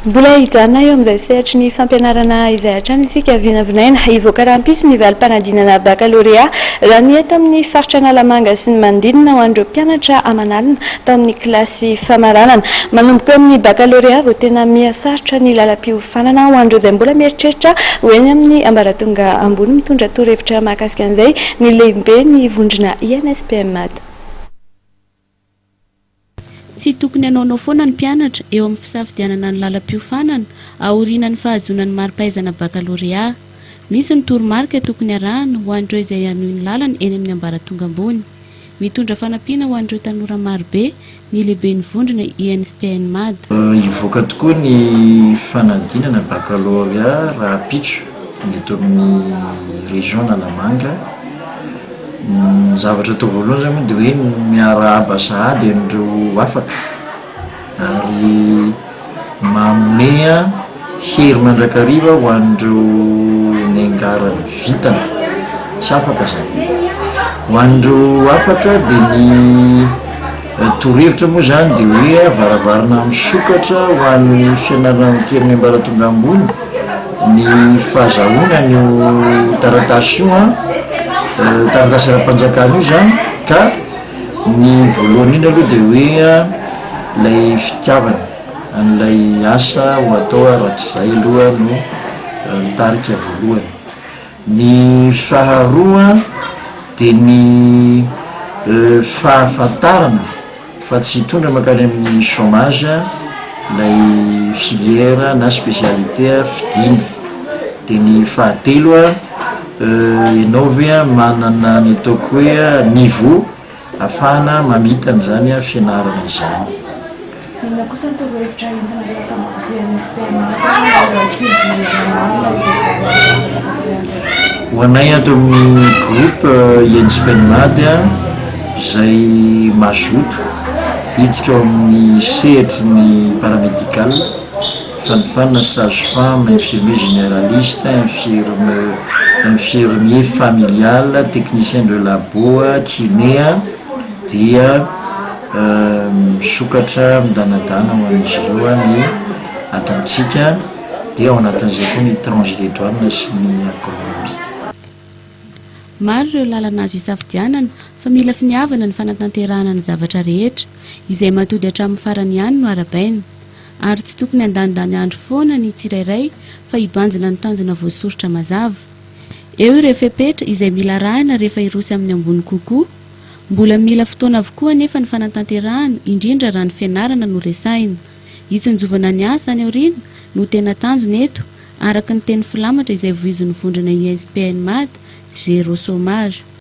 Mbola hijana eo amin'izay sehatry ny fampianarana izay hatrany isika vinavinaina hivoaka rahampiso ny valim-panadinana baccalauréat raha ny eto amin'ny faritra Analamanga sy ny manodidina ho an'ireo mpianatra aman'alina tao amin'ny kilasy famaranana. Manomboka amin'ny baccalauréat vao tena mihasarotra ny lalam-piofanana ho an'ireo izay mbola mieritreritra ho eny amin'ny ambaratonga ambony mitondra torohevitra mahakasika an'izay ny lehibe ny vondrona INSPM MAD. Tsy tokony hanaonao foana ny mpianatra eo amin'ny fisafidianana ny lalam-piofanana aoriana ny fahazonany mari-pahaizana baccalauréat. Misy ny toromarika tokony arahana ho an'ireo izay hanohy ny lalany eny amin'ny ambaratonga ambony. Mitondra fanampiana ho an'ireo tanora marobe ny lehibe ny vondrona INSPM MAD. Hivoaka tokoa ny fanadinana baccalauréat rahampitso eto amin'ny région Analamanga. Zavatra atao voalohany zany moa dia hoe miarahaba sahady amin'ireo afaka ary manome hery mandrakariva ho an'ireo niangarany vitana tsy afaka zany. Ho an'ireo afaka dia ny torohevitra moa zany dia hoe varavarana misokatra ho an'ny fianarana kely ny ambaratonga ambony ny fahazahoana ny taratasy io taratasy ara-panjakana io zany ka ny voalohany iny aloha dia hoe ilay fitiavana an'ilay asa ho atao arak'izay aloha no mitarika voalohany. Ny faharoa dia ny fahafantarana fa tsy hitondra makany amin'ny chômage ilay filière na spécialité fidina. Dia ny fahatelo ianao ve manana ny ataoko hoe niveau ahafahana mamita an'izany fianarana izany. Inona kosa ny torohevitra entinareo atao amin'ny groupe INSPM ho anay ato amin'ny groupe INSPM MAD izay mazoto hiditra ao amin'ny sehatry ny paramédical fanofanana sage-femme, infirmier généraliste, infirmier familial, technicien de labo, kiné dia misokatra midanadana ho an'izy ireo ny atontsika dia ao anatin'izay koa ny étranger des douanes sy ny agronomie. Maro ireo lalana azo hisafidianana fa mila finiavana ny fanatanterahana ny zavatra rehetra izay matody hatramin'ny farany ihany no arabaina ary tsy tokony andanindany andro foana ny tsirairay fa hibanjina ny tanjona voasorotra mazava. Eo ireo fepetra izay mila arahana rehefa irosy amin'ny ambony kokoa. Mbola mila fotoana avokoa nefa ny fanatanterahana indrindra raha ny fianarana no resaina. Hitsonjovana ny asa any aoriana no tena tanjona eto araka ny teny filamatra izay voizin'ny vondrona INSPM MAD zéro chômage.